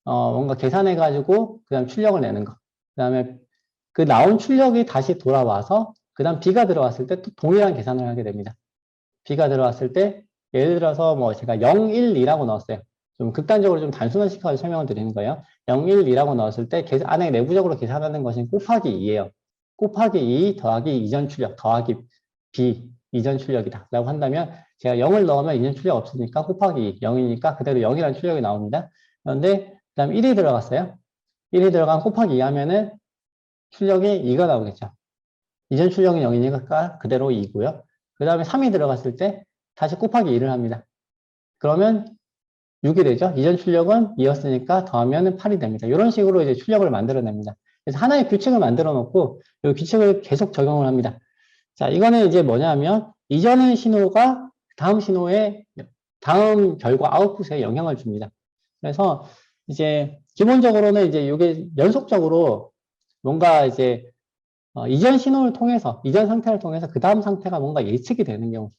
뭔가 계산해가지고 그다음 출력을 내는 거. 그다음에 그 나온 출력이 다시 돌아와서 그다음 B가 들어왔을 때 또 동일한 계산을 하게 됩니다. B가 들어왔을 때 예를 들어서 뭐 제가 0, 1, 2라고 넣었어요. 좀 극단적으로 좀 단순화시켜서 설명을 드리는 거예요. 0, 1, 2라고 넣었을 때 안에 내부적으로 계산하는 것은 곱하기 2예요. 곱하기 2 더하기 이전 출력 더하기 B 이전 출력이다 라고 한다면 제가 0을 넣으면 이전 출력 없으니까 곱하기 2, 0이니까 그대로 0이라는 출력이 나옵니다. 그런데 그 다음 1이 들어갔어요. 1이 들어간 곱하기 2 하면은 출력이 2가 나오겠죠. 이전 출력은 0이니까 그대로 2고요. 그 다음에 3이 들어갔을 때 다시 곱하기 2를 합니다. 그러면 6이 되죠. 이전 출력은 2였으니까 더하면 8이 됩니다. 이런 식으로 이제 출력을 만들어냅니다. 그래서 하나의 규칙을 만들어 놓고 이 규칙을 계속 적용을 합니다. 자, 이거는 이제 뭐냐면 이전의 신호가 다음 결과 아웃풋에 영향을 줍니다. 그래서 이제 기본적으로는 이제 이게 연속적으로 뭔가 이제 이전 신호를 통해서 이전 상태를 통해서 그 다음 상태가 뭔가 예측이 되는 경우,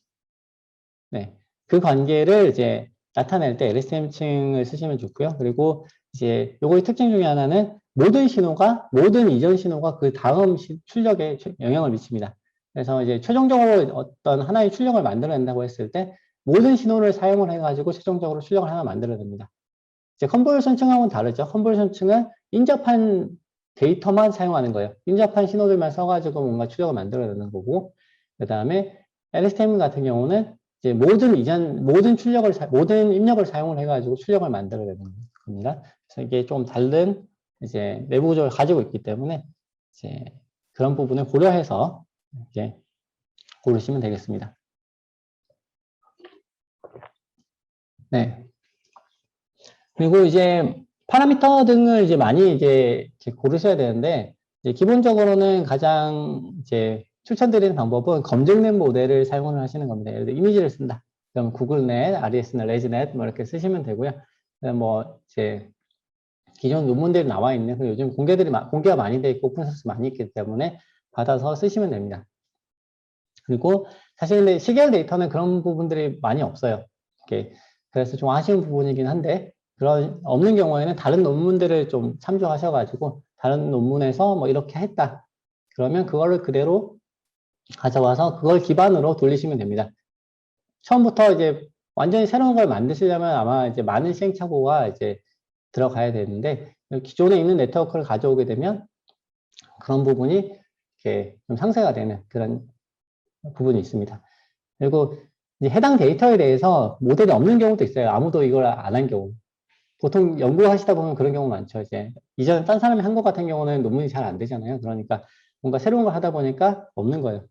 네, 그 관계를 이제 나타낼 때 LSTM층을 쓰시면 좋고요. 그리고 이제 요거의 특징 중에 하나는 모든 이전 신호가 그 다음 출력에 영향을 미칩니다. 그래서 이제 최종적으로 어떤 하나의 출력을 만들어낸다고 했을 때 모든 신호를 사용을 해가지고 최종적으로 출력을 하나 만들어냅니다. 이제 컨볼루션층하고는 다르죠. 컨볼루션층은 인접한 데이터만 사용하는 거예요. 인접한 신호들만 써가지고 뭔가 출력을 만들어내는 거고, 그 다음에 LSTM 같은 경우는 이제 모든 입력을 사용을 해가지고 출력을 만들어내는 겁니다. 그래서 이게 좀 다른 이제 내부 구조를 가지고 있기 때문에 이제 그런 부분을 고려해서 이렇게 고르시면 되겠습니다. 네. 그리고 이제 파라미터 등을 이제 많이 이제 고르셔야 되는데, 이제 기본적으로는 가장 이제 추천드리는 방법은 검증된 모델을 사용을 하시는 겁니다. 예를 들어 이미지를 쓴다. 그럼 구글넷, RES나 레즈넷 뭐 이렇게 쓰시면 되고요. 뭐 이제 기존 논문들이 나와 있는, 요즘 공개가 많이 돼 있고 오픈소스 많이 있기 때문에 받아서 쓰시면 됩니다. 그리고 사실 근데 시계열 데이터는 그런 부분들이 많이 없어요. 이렇게 그래서 좀 아쉬운 부분이긴 한데, 그런 없는 경우에는 다른 논문들을 좀 참조하셔가지고 다른 논문에서 뭐 이렇게 했다. 그러면 그거를 그대로 가져와서 그걸 기반으로 돌리시면 됩니다. 처음부터 이제 완전히 새로운 걸 만드시려면 아마 이제 많은 시행착오가 이제 들어가야 되는데, 기존에 있는 네트워크를 가져오게 되면 그런 부분이 이렇게 좀 상쇄가 되는 그런 부분이 있습니다. 그리고 이제 해당 데이터에 대해서 모델이 없는 경우도 있어요. 아무도 이걸 안 한 경우. 보통 연구하시다 보면 그런 경우 많죠. 이제 이전에 딴 사람이 한 것 같은 경우는 논문이 잘 안 되잖아요. 그러니까 뭔가 새로운 걸 하다 보니까 없는 거예요.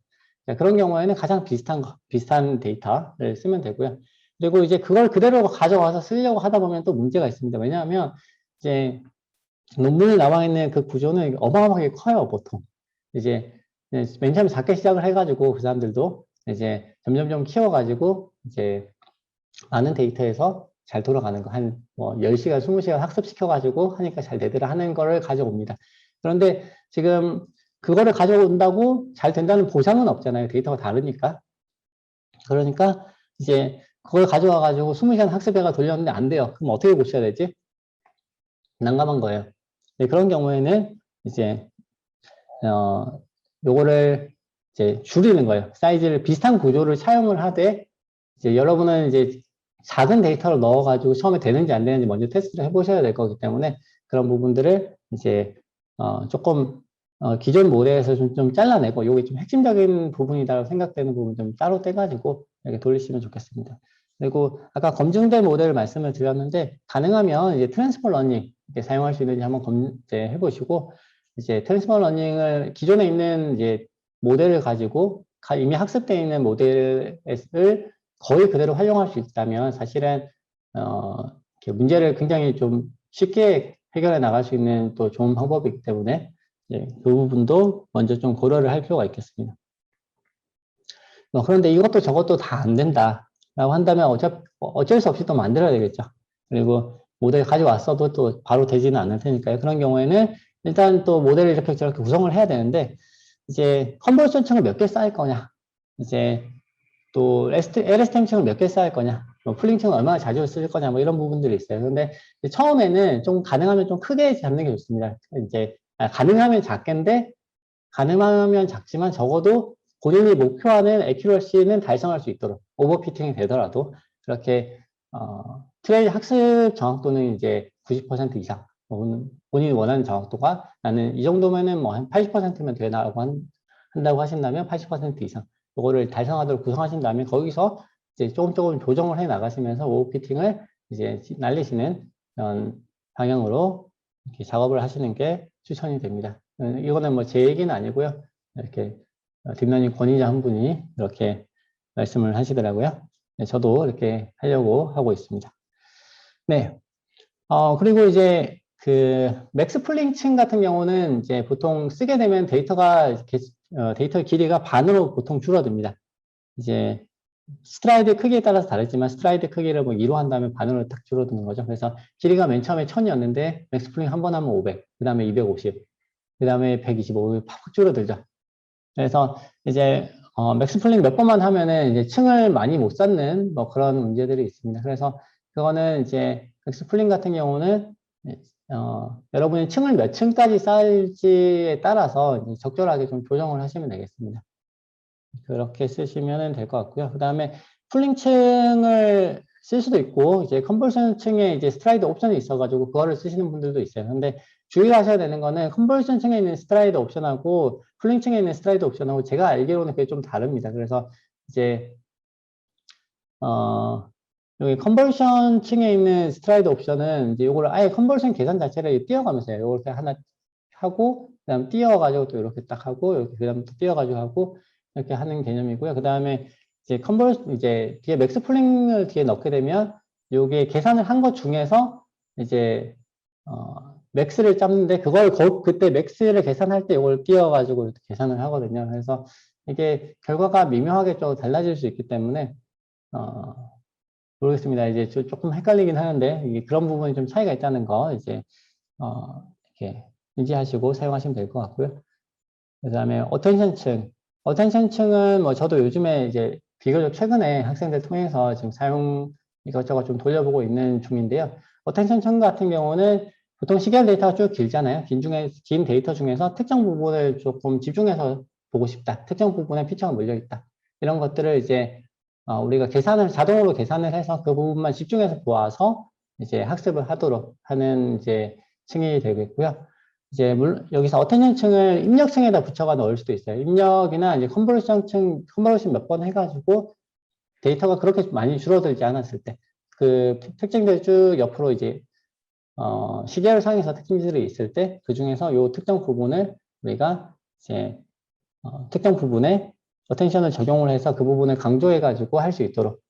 그런 경우에는 가장 비슷한 데이터를 쓰면 되고요. 그리고 이제 그걸 그대로 가져와서 쓰려고 하다 보면 또 문제가 있습니다. 왜냐하면 이제 논문에 나와 있는 그 구조는 어마어마하게 커요, 보통. 이제 맨 처음에 작게 시작을 해가지고 그 사람들도 이제 점점점 키워가지고 이제 많은 데이터에서 잘 돌아가는 거, 한 뭐 10시간, 20시간 학습시켜가지고 하니까 잘 되더라 하는 거를 가져옵니다. 그런데 지금 그거를 가져온다고 잘 된다는 보장은 없잖아요. 데이터가 다르니까. 그러니까 이제 그걸 가져와가지고 20시간 학습해가 돌렸는데 안 돼요. 그럼 어떻게 고쳐야 되지? 난감한 거예요. 네, 그런 경우에는 이제 요거를 이제 줄이는 거예요. 사이즈를 비슷한 구조를 사용을 하되, 이제 여러분은 이제 작은 데이터를 넣어가지고 처음에 되는지 안 되는지 먼저 테스트를 해보셔야 될 거기 때문에 그런 부분들을 이제 조금 기존 모델에서 좀 잘라내고, 요게 좀 핵심적인 부분이다라고 생각되는 부분 좀 따로 떼가지고 이렇게 돌리시면 좋겠습니다. 그리고 아까 검증된 모델을 말씀을 드렸는데, 가능하면 이제 트랜스퍼 러닝 사용할 수 있는지 한번 이제 해보시고, 이제 트랜스퍼 러닝을 기존에 있는 이제 모델을 가지고 이미 학습되어 있는 모델을 거의 그대로 활용할 수 있다면 사실은 문제를 굉장히 좀 쉽게 해결해 나갈 수 있는 또 좋은 방법이기 때문에 그 부분도 먼저 좀 고려를 할 필요가 있겠습니다. 그런데 이것도 저것도 다 안 된다라고 한다면 어쩔 수 없이 또 만들어야 되겠죠. 그리고 모델 가져왔어도 또 바로 되지는 않을 테니까요. 그런 경우에는 일단 또 모델을 이렇게 저렇게 구성을 해야 되는데, 이제 컨볼루션층을 몇 개 쌓을 거냐, 이제 또 LSTM층을 몇 개 쌓을 거냐, 뭐 풀링층을 얼마나 자주 쓸 거냐, 뭐 이런 부분들이 있어요. 근데 처음에는 좀 가능하면 좀 크게 잡는 게 좋습니다. 이제 가능하면 작겠는데, 가능하면 작지만 적어도 본인이 목표하는 애큐러시는 달성할 수 있도록, 오버피팅이 되더라도 그렇게 트레일 학습 정확도는 이제 90% 이상, 본인이 원하는 정확도가 나는 이 정도면은 뭐 한 80%면 되나라고 한다고 하신다면 80% 이상 이거를 달성하도록 구성하신 다음에 거기서 이제 조금 조정을 해 나가시면서 오버피팅을 이제 날리시는 그런 방향으로 이렇게 작업을 하시는 게 추천이 됩니다. 이거는 뭐 제 얘기는 아니고요. 이렇게 딥러닝 권위자 한 분이 이렇게 말씀을 하시더라고요. 네, 저도 이렇게 하려고 하고 있습니다. 네. 그리고 이제 그 맥스 풀링층 같은 경우는 이제 보통 쓰게 되면 데이터 길이가 반으로 보통 줄어듭니다. 이제 스트라이드 크기에 따라서 다르지만 스트라이드 크기를 뭐 2로 한다면 반으로 딱 줄어드는 거죠. 그래서 길이가 맨 처음에 1000이었는데 맥스 풀링 한 번 하면 500, 그 다음에 250, 그 다음에 125, 팍 줄어들죠. 그래서 이제 맥스 풀링 몇 번만 하면은 이제 층을 많이 못 쌓는 뭐 그런 문제들이 있습니다. 그래서 그거는 이제 맥스 풀링 같은 경우는 여러분이 층을 몇 층까지 쌓을지에 따라서 이제 적절하게 좀 조정을 하시면 되겠습니다. 그렇게 쓰시면 될 것 같고요. 그 다음에 풀링층을 쓸 수도 있고, 이제 컨버전 층에 이제 스트라이드 옵션이 있어가지고 그거를 쓰시는 분들도 있어요. 근데 주의하셔야 되는 거는 컨버전 층에 있는 스트라이드 옵션하고 풀링 층에 있는 스트라이드 옵션하고 제가 알기로는 그게 좀 다릅니다. 그래서 이제 여기 컨버전 층에 있는 스트라이드 옵션은 이제 이걸 아예 컨버전 계산 자체를 띄어가면서 해요. 이렇게 하나 하고, 그 다음 띄어가지고 또 이렇게 딱 하고, 이렇게 그 다음 또 띄어가지고 하고, 이렇게 하는 개념이고요. 그 다음에 이제 뒤에 맥스 풀링을 뒤에 넣게 되면, 요게 계산을 한 것 중에서 이제, 맥스를 잡는데, 그때 맥스를 계산할 때 이걸 띄어가지고 이렇게 계산을 하거든요. 그래서 이게 결과가 미묘하게 좀 달라질 수 있기 때문에, 모르겠습니다. 이제 조금 헷갈리긴 하는데, 이게 그런 부분이 좀 차이가 있다는 거, 이제, 이렇게 인지하시고 사용하시면 될 것 같고요. 그 다음에 어텐션층. 어텐션층은 뭐 저도 요즘에 이제 비교적 최근에 학생들 통해서 지금 사용 이것저것 좀 돌려보고 있는 중인데요. 어텐션층 같은 경우는 보통 시계열 데이터가 쭉 길잖아요. 긴 데이터 중에서 특정 부분을 조금 집중해서 보고 싶다. 특정 부분에 피처가 몰려있다. 이런 것들을 이제 우리가 자동으로 계산을 해서 그 부분만 집중해서 보아서 이제 학습을 하도록 하는 이제 층이 되겠고요. 이제 여기서 어텐션층을 입력층에다 붙여가 넣을 수도 있어요. 입력이나 이제 컨버전 몇 번 해가지고 데이터가 그렇게 많이 줄어들지 않았을 때 그 특징들 쭉 옆으로 이제 시계열 상에서 특징들이 있을 때 그 중에서 요 특정 부분을 우리가 이제 특정 부분에 어텐션을 적용을 해서 그 부분을 강조해가지고 할 수 있도록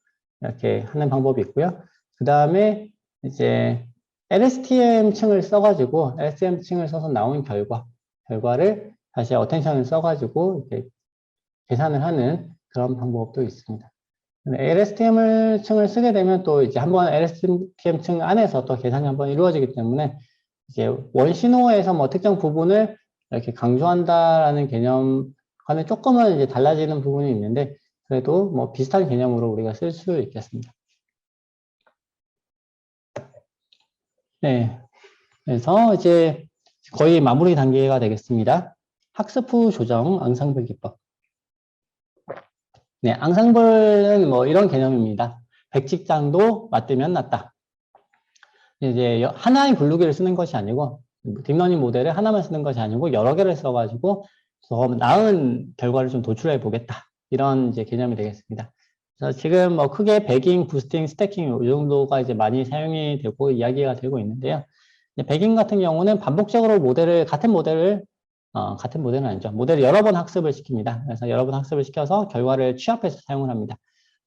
이렇게 하는 방법이 있고요. 그 다음에 이제 LSTM층을 써가지고 LSTM층을 써서 나온 결과를 다시 어텐션을 써가지고 이렇게 계산을 하는 그런 방법도 있습니다. LSTM층을 쓰게 되면 또 이제 한번 LSTM층 안에서 또 계산이 한번 이루어지기 때문에 이제 원신호에서 뭐 특정 부분을 이렇게 강조한다라는 개념과는 조금은 이제 달라지는 부분이 있는데 그래도 뭐 비슷한 개념으로 우리가 쓸 수 있겠습니다. 네. 그래서 이제 거의 마무리 단계가 되겠습니다. 학습 후 조정 앙상블 기법. 네, 앙상블은 뭐 이런 개념입니다. 백직장도 맞들면 낫다. 이제 하나의 블루기를 쓰는 것이 아니고 딥러닝 모델을 하나만 쓰는 것이 아니고 여러 개를 써가지고 더 나은 결과를 좀 도출해 보겠다. 이런 이제 개념이 되겠습니다. 그래서 지금 뭐 크게 배깅, 부스팅, 스태킹 이 정도가 이제 많이 사용이 되고 이야기가 되고 있는데요. 배깅 같은 경우는 반복적으로 같은 모델은 아니죠. 모델을 여러 번 학습을 시킵니다. 그래서 여러 번 학습을 시켜서 결과를 취합해서 사용을 합니다.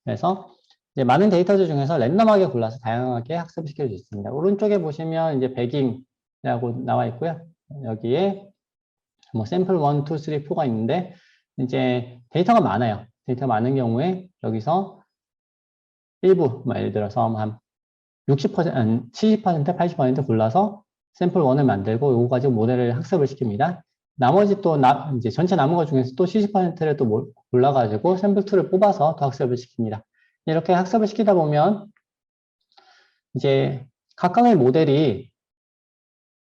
그래서 이제 많은 데이터들 중에서 랜덤하게 골라서 다양하게 학습을 시킬 수 있습니다. 오른쪽에 보시면 이제 배깅이라고 나와 있고요. 여기에 뭐 샘플 1, 2, 3, 4가 있는데 이제 데이터가 많아요. 데이터가 많은 경우에 여기서 일부, 뭐 예를 들어서 한 60%, 70%, 80% 골라서 샘플 1을 만들고 이거 가지고 모델을 학습을 시킵니다. 나머지 또 이제 전체 남은 것 중에서 또 70%를 또 골라가지고 샘플 2를 뽑아서 더 학습을 시킵니다. 이렇게 학습을 시키다 보면 이제 각각의 모델이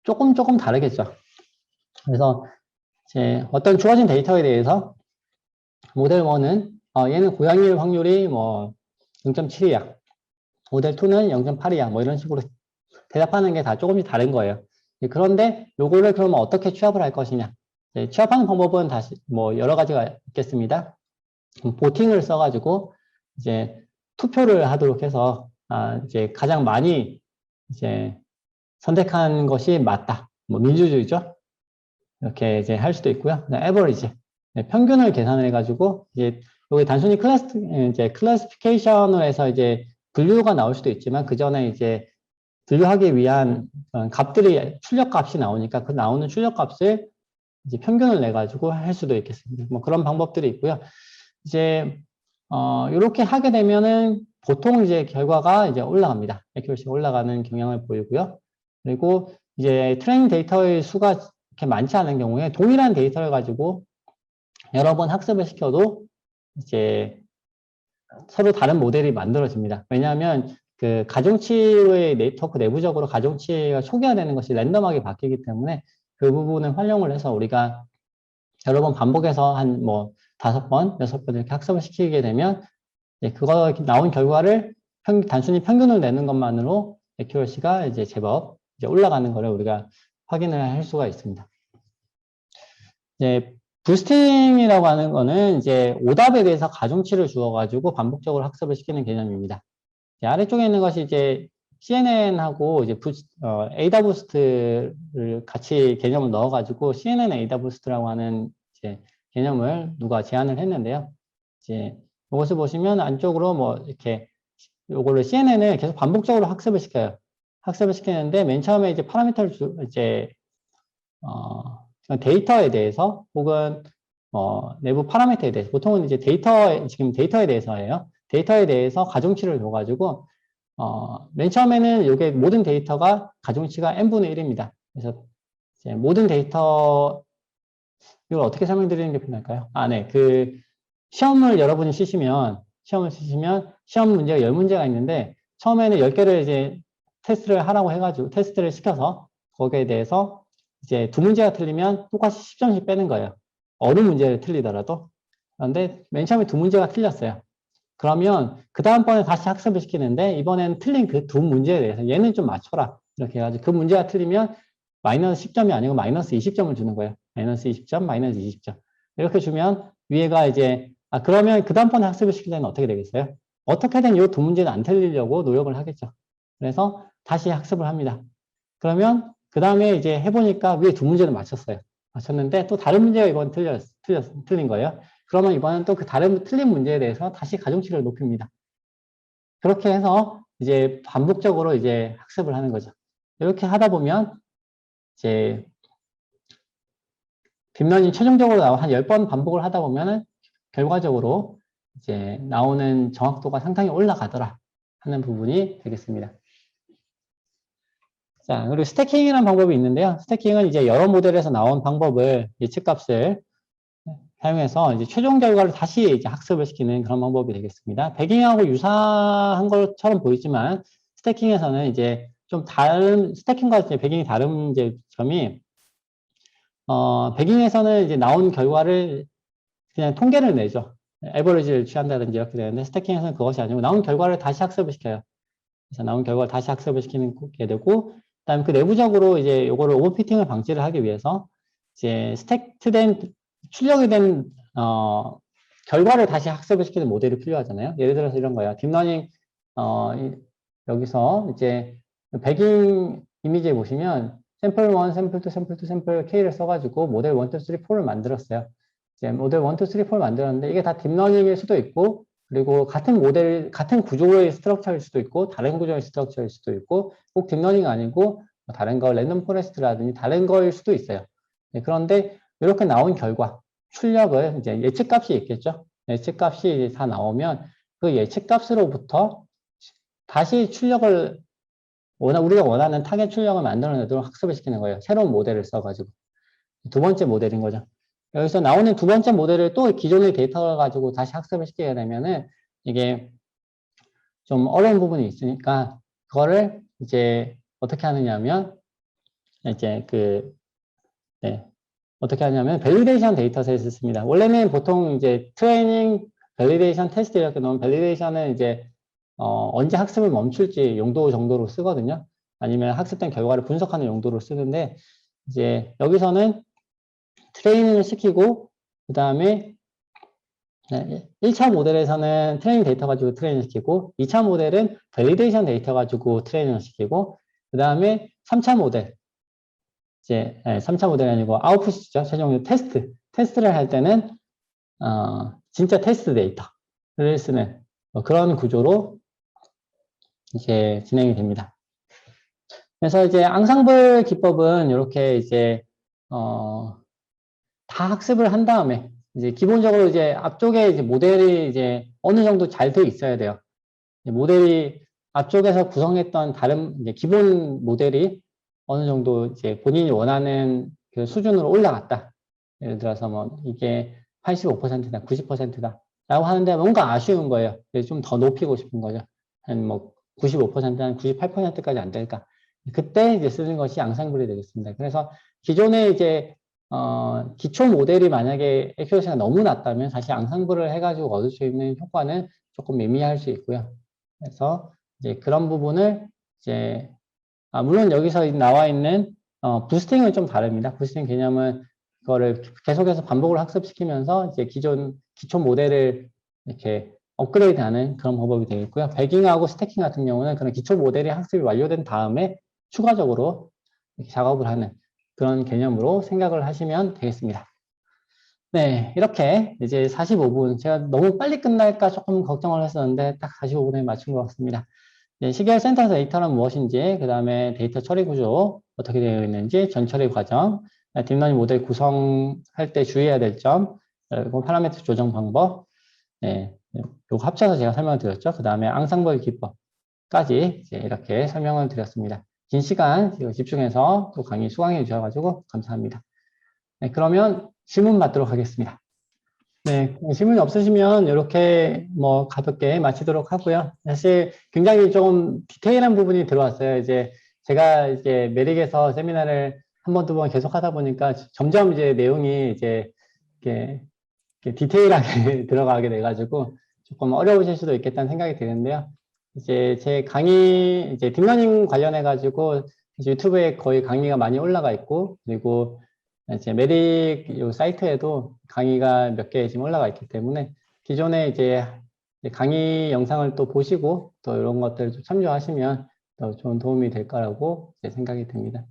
조금 다르겠죠. 그래서 이제 어떤 주어진 데이터에 대해서 모델 1은 얘는 고양이일 확률이 뭐 0.7이야. 모델 2는 0.8이야. 뭐 이런 식으로 대답하는 게 다 조금씩 다른 거예요. 그런데 요거를 그러면 어떻게 취합을 할 것이냐. 취합하는 방법은 다시 뭐 여러 가지가 있겠습니다. 보팅을 써가지고 이제 투표를 하도록 해서 이제 가장 많이 이제 선택한 것이 맞다. 뭐 민주주의죠. 이렇게 이제 할 수도 있고요. 에버리지 평균을 계산을 해가지고 이제 여기 단순히 클래시피케이션을 해서 이제 분류가 나올 수도 있지만 그 전에 이제 분류하기 위한 출력값이 나오니까 그 나오는 출력값을 이제 평균을 내 가지고 할 수도 있겠습니다. 뭐 그런 방법들이 있고요. 이제 이렇게 하게 되면은 보통 이제 결과가 이제 올라갑니다. 액큐러시가 올라가는 경향을 보이고요. 그리고 이제 트레이닝 데이터의 수가 이렇게 많지 않은 경우에 동일한 데이터를 가지고 여러 번 학습을 시켜도 이제 서로 다른 모델이 만들어집니다. 왜냐하면 그 가중치의 네트워크 내부적으로 가중치가 초기화되는 것이 랜덤하게 바뀌기 때문에 그 부분을 활용을 해서 우리가 여러 번 반복해서 한 뭐 5번, 6번 이렇게 학습을 시키게 되면 그거 나온 결과를 단순히 평균을 내는 것만으로 액큐러시가 이제 제법 이제 올라가는 거를 우리가 확인을 할 수가 있습니다. 이제 부스팅이라고 하는 거는 이제 오답에 대해서 가중치를 주어가지고 반복적으로 학습을 시키는 개념입니다. 아래쪽에 있는 것이 이제 CNN하고 이제 에이다 부스트를 같이 개념을 넣어가지고 CNN 에이다 부스트라고 하는 이제 개념을 누가 제안을 했는데요. 이제 이것을 보시면 안쪽으로 뭐 이렇게 요거를 CNN을 계속 반복적으로 학습을 시켜요. 학습을 시키는데 맨 처음에 이제 파라미터를 이제 데이터에 대해서 혹은 내부 파라미터에 대해서 보통은 이제 지금 데이터에 대해서예요. 데이터에 대해서 가중치를 줘가지고 맨 처음에는 이게 모든 데이터가 가중치가 n분의 1입니다. 그래서 이제 모든 데이터 이걸 어떻게 설명드리는 게 편할까요? 네. 그 시험을 여러분이 시험 문제가 10문제가 있는데 처음에는 10개를 이제 테스트를 하라고 해가지고 테스트를 시켜서 거기에 대해서 이제 2문제가 틀리면 똑같이 10점씩 빼는 거예요. 어느 문제를 틀리더라도. 그런데 맨 처음에 2문제가 틀렸어요. 그러면 그 다음번에 다시 학습을 시키는데 이번에는 틀린 그 2문제에 대해서 얘는 좀 맞춰라. 이렇게 해가지고 그 문제가 틀리면 마이너스 10점이 아니고 마이너스 20점을 주는 거예요. 마이너스 20점, 마이너스 20점. 이렇게 주면 위에가 이제 그러면 그 다음번에 학습을 시키려면 어떻게 되겠어요? 어떻게든 이 2문제는 안 틀리려고 노력을 하겠죠. 그래서 다시 학습을 합니다. 그러면 그 다음에 이제 해보니까 위에 2문제는 맞췄어요. 맞췄는데 또 다른 문제가 이번 틀린 거예요. 그러면 이번엔 또 그 다른 틀린 문제에 대해서 다시 가중치를 높입니다. 그렇게 해서 이제 반복적으로 이제 학습을 하는 거죠. 이렇게 하다 보면 이제 딥러닝 최종적으로 한 10번 반복을 하다 보면은 결과적으로 이제 나오는 정확도가 상당히 올라가더라 하는 부분이 되겠습니다. 자, 그리고 스태킹이라는 방법이 있는데요. 스태킹은 이제 여러 모델에서 나온 방법을 예측값을 사용해서 이제 최종 결과를 다시 이제 학습을 시키는 그런 방법이 되겠습니다. 배깅하고 유사한 것처럼 보이지만 스태킹에서는 이제 좀 다른 스태킹과 이제 배깅이 다른 이제 점이 배깅에서는 이제 나온 결과를 그냥 통계를 내죠. 에버리지를 취한다든지 이렇게 되는데 스태킹에서는 그것이 아니고 나온 결과를 다시 학습을 시켜요. 그래서 나온 결과를 다시 학습을 시키게 되고 그다음에 그 내부적으로 이제 요거를 오버피팅을 방지를 하기 위해서 이제 스택트된 출력이 된 결과를 다시 학습을 시키는 모델이 필요하잖아요. 예를 들어서 이런 거예요. 딥러닝 여기서 이제 배깅 이미지에 보시면 샘플 1, 샘플 2, 샘플 2, 샘플 K를 써가지고 모델 1, 2, 3, 4를 만들었어요. 이제 모델 1, 2, 3, 4를 만들었는데 이게 다 딥러닝일 수도 있고 그리고 같은 구조의 스트럭처일 수도 있고 다른 구조의 스트럭처일 수도 있고 꼭 딥러닝이 아니고 다른 거 랜덤 포레스트라든지 다른 거일 수도 있어요. 네, 그런데 이렇게 나온 결과 출력을 이제 예측값이 있겠죠. 예측값이 이제 다 나오면 그 예측값으로부터 다시 출력을 우리가 원하는 타겟 출력을 만들어내도록 학습을 시키는 거예요. 새로운 모델을 써가지고. 두 번째 모델인 거죠. 여기서 나오는 두 번째 모델을 또 기존의 데이터를 가지고 다시 학습을 시키게 되면은 이게 좀 어려운 부분이 있으니까 그거를 이제 어떻게 하느냐면 이제 어떻게 하냐면 밸리데이션 데이터셋을 씁니다. 원래는 보통 이제 트레이닝, 밸리데이션, 테스트 이렇게 넣으면 밸리데이션은 이제 언제 학습을 멈출지 용도 정도로 쓰거든요. 아니면 학습된 결과를 분석하는 용도로 쓰는데 이제 여기서는 트레이닝을 시키고 그 다음에 1차 모델에서는 트레이닝 데이터 가지고 트레이닝 시키고 2차 모델은 밸리데이션 데이터 가지고 트레이닝을 시키고 그 다음에 3차 모델 이제 3차 모델이 아니고 아웃풋이죠. 최종 테스트를 할 때는 진짜 테스트 데이터를 쓰는 그런 구조로 이제 진행이 됩니다. 그래서 이제 앙상블 기법은 이렇게 이제 다 학습을 한 다음에 이제 기본적으로 이제 앞쪽에 이제 모델이 이제 어느 정도 잘 돼 있어야 돼요. 모델이 앞쪽에서 구성했던 다른 이제 기본 모델이 어느 정도 이제 본인이 원하는 그 수준으로 올라갔다. 예를 들어서 뭐 이게 85%다, 90%다 라고 하는데 뭔가 아쉬운 거예요. 그래서 좀 더 높이고 싶은 거죠. 한 뭐 95%한 98%까지 안 될까? 그때 이제 쓰는 것이 앙상블이 되겠습니다. 그래서 기존에 이제 기초 모델이 만약에 액큐러시가 너무 낮다면 사실 앙상블을 해가지고 얻을 수 있는 효과는 조금 미미할 수 있고요. 그래서 이제 그런 부분을 이제 물론 여기서 나와 있는 부스팅은 좀 다릅니다. 부스팅 개념은 그거를 계속해서 반복을 학습시키면서 이제 기존 기초 모델을 이렇게 업그레이드하는 그런 방법이 되겠고요. 배깅하고 스태킹 같은 경우는 그런 기초 모델이 학습이 완료된 다음에 추가적으로 이렇게 작업을 하는 그런 개념으로 생각을 하시면 되겠습니다. 네, 이렇게 이제 45분, 제가 너무 빨리 끝날까 조금 걱정을 했었는데 딱 45분에 맞춘 것 같습니다. 네, 시계열 센터 데이터는 무엇인지, 그 다음에 데이터 처리 구조 어떻게 되어 있는지, 전처리 과정, 딥러닝 모델 구성할 때 주의해야 될 점, 그리고 파라미터 조정 방법, 네, 요거 합쳐서 제가 설명을 드렸죠. 그 다음에 앙상블 기법까지 이제 이렇게 설명을 드렸습니다. 긴 시간 집중해서 또 강의 수강해 주셔가지고 감사합니다. 네, 그러면 질문 받도록 하겠습니다. 네, 질문이 없으시면 이렇게 뭐 가볍게 마치도록 하고요. 사실 굉장히 좀 디테일한 부분이 들어왔어요. 이제 제가 이제 메릭에서 세미나를 한 번, 두 번 계속 하다 보니까 점점 이제 내용이 이제 이렇게 디테일하게 들어가게 돼가지고 조금 어려우실 수도 있겠다는 생각이 드는데요. 이제 제 강의, 이제 딥러닝 관련해가지고 유튜브에 거의 강의가 많이 올라가 있고, 그리고 이제 메릭 요 사이트에도 강의가 몇 개 지금 올라가 있기 때문에 기존에 이제 강의 영상을 또 보시고 또 이런 것들을 좀 참조하시면 더 좋은 도움이 될 거라고 생각이 듭니다.